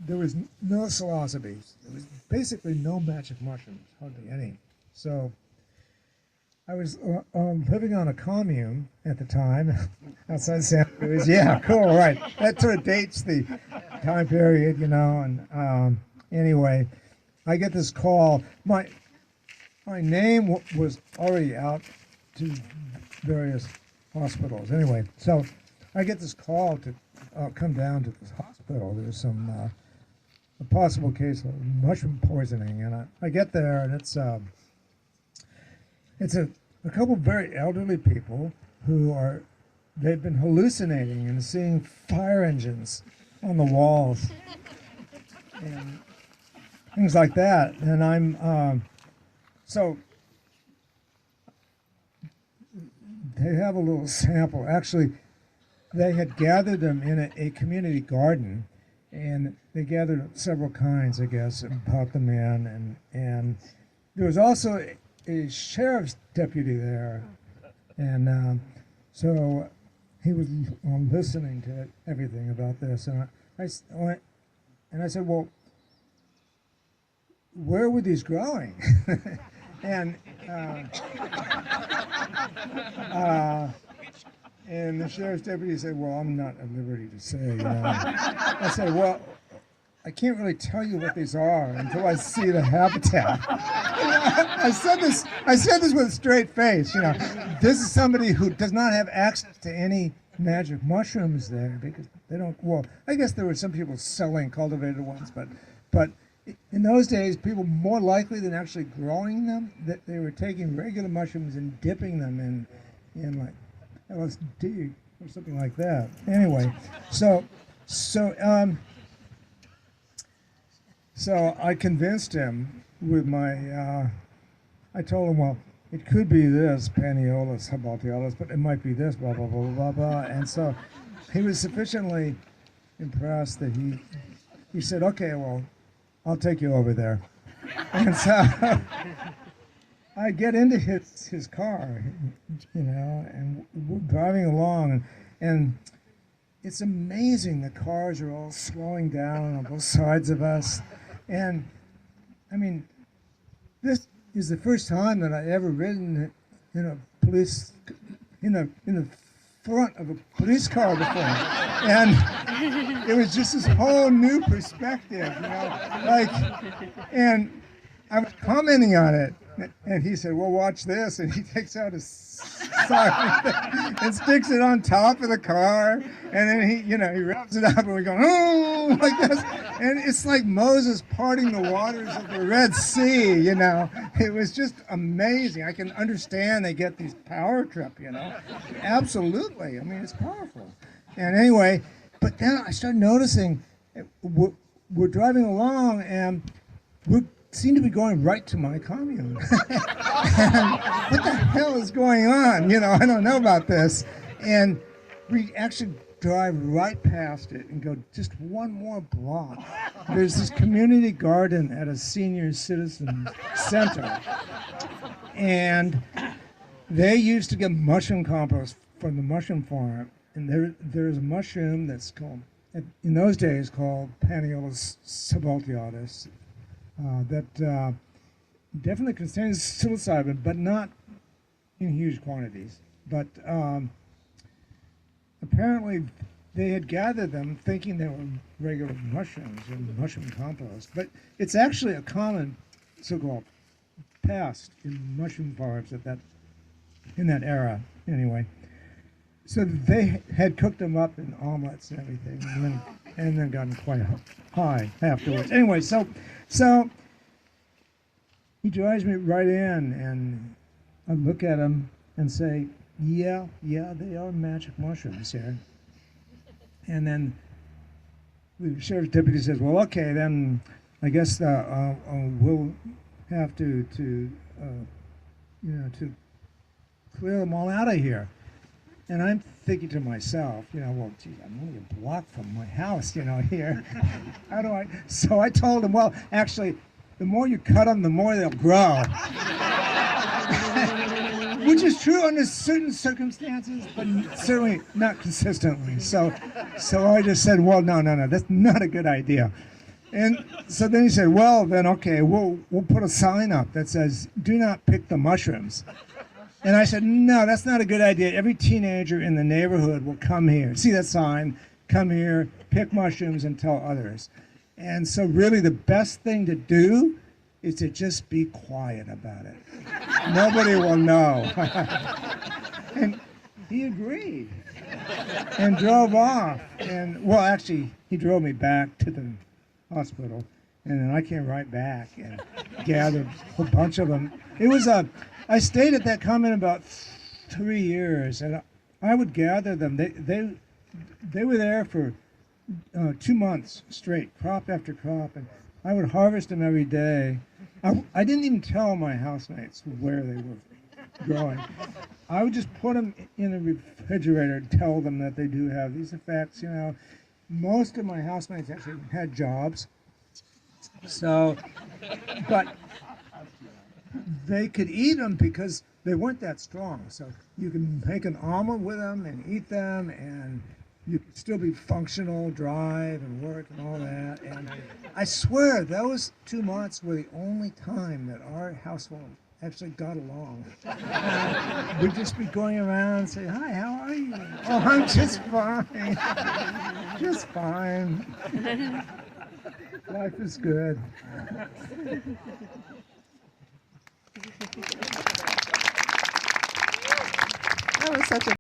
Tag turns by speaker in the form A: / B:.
A: there was no psilocybin. There was basically no magic mushrooms, hardly any. So I was living on a commune at the time outside San Luis. Yeah, cool, right. That sort of dates the time period, And anyway, I get this call. My name was already out to various hospitals. Anyway, so I get this call to come down to this hospital. There's some a possible case of mushroom poisoning, and I get there, and it's a couple of very elderly people they've been hallucinating and seeing fire engines on the walls and things like that. And so they have a little sample. Actually, they had gathered them in a community garden, and they gathered several kinds, I guess, and brought them in. And there was also a sheriff's deputy there, and so he was listening to everything about this. And I said, well, where were these growing? and and the sheriff's deputy said, well, I'm not at liberty to say. I said, well, I can't really tell you what these are until I see the habitat. I said this with a straight face. This is somebody who does not have access to any magic mushrooms there because they don't. Well, I guess there were some people selling cultivated ones, but in those days, people more likely than actually growing them, that they were taking regular mushrooms and dipping them in like LSD or something like that. Anyway, so I convinced him with I told him, well, it could be this, Paniolus habaltiolus, but it might be this, blah, blah, blah, blah, blah. And so he was sufficiently impressed that he said, okay, well, I'll take you over there. And so I get into his car, and we're driving along, and it's amazing. The cars are all slowing down on both sides of us. And I mean, this is the first time that I ever ridden in a police in the front of a police car before, and it was just this whole new perspective, and I was commenting on it, and he said, well, watch this, and he takes out his sign and sticks it on top of the car, and then he revs it up, and we go, oh, like this, and it's like Moses parting the waters of the Red Sea, It was just amazing. I can understand they get these power trip, Absolutely. I mean, it's powerful. And anyway, but then I started noticing we're driving along, and we seem to be going right to my commune. What the hell is going on? I don't know about this. And we actually drive right past it and go just one more block. There's this community garden at a senior citizen center. And they used to get mushroom compost from the mushroom farm. And there's a mushroom that's called, in those days, called Paniolus subultiatus, that definitely contains psilocybin, but not in huge quantities. But apparently they had gathered them thinking they were regular mushrooms and mushroom compost. But it's actually a common so-called pest in mushroom farms in that era, anyway. So they had cooked them up in omelets and everything, and then gotten quite high afterwards. Anyway, so he drives me right in, and I look at him and say, yeah, they are magic mushrooms here. And then the sheriff's deputy says, well, okay, then I guess we'll have to clear them all out of here. And I'm thinking to myself, well, geez, I'm only a block from my house, here. How do I? So I told him, well, actually, the more you cut them, the more they'll grow. Which is true under certain circumstances, but not consistently. So I just said, well, no, that's not a good idea. And so then he said, well, then, okay, we'll put a sign up that says, do not pick the mushrooms. And I said, no, that's not a good idea. Every teenager in the neighborhood will come here. See that sign? Come here, pick mushrooms, and tell others. And so really the best thing to do is to just be quiet about it. Nobody will know. And he agreed and drove off. And, well, actually, he drove me back to the hospital. And then I came right back and gathered a whole bunch of them. It was I stayed at that convent about 3 years, and I would gather them. They were there for 2 months straight, crop after crop, and I would harvest them every day. I didn't even tell my housemates where they were growing. I would just put them in the refrigerator and tell them that they do have these effects. You know, most of my housemates actually had jobs, so, but they could eat them because they weren't that strong. So you can make an omelet with them and eat them, and you could still be functional, drive and work and all that. And I swear those 2 months were the only time that our household actually got along. We'd just be going around and say, hi, how are you? Oh, I'm just fine. Just fine. Life is good.
B: That was such a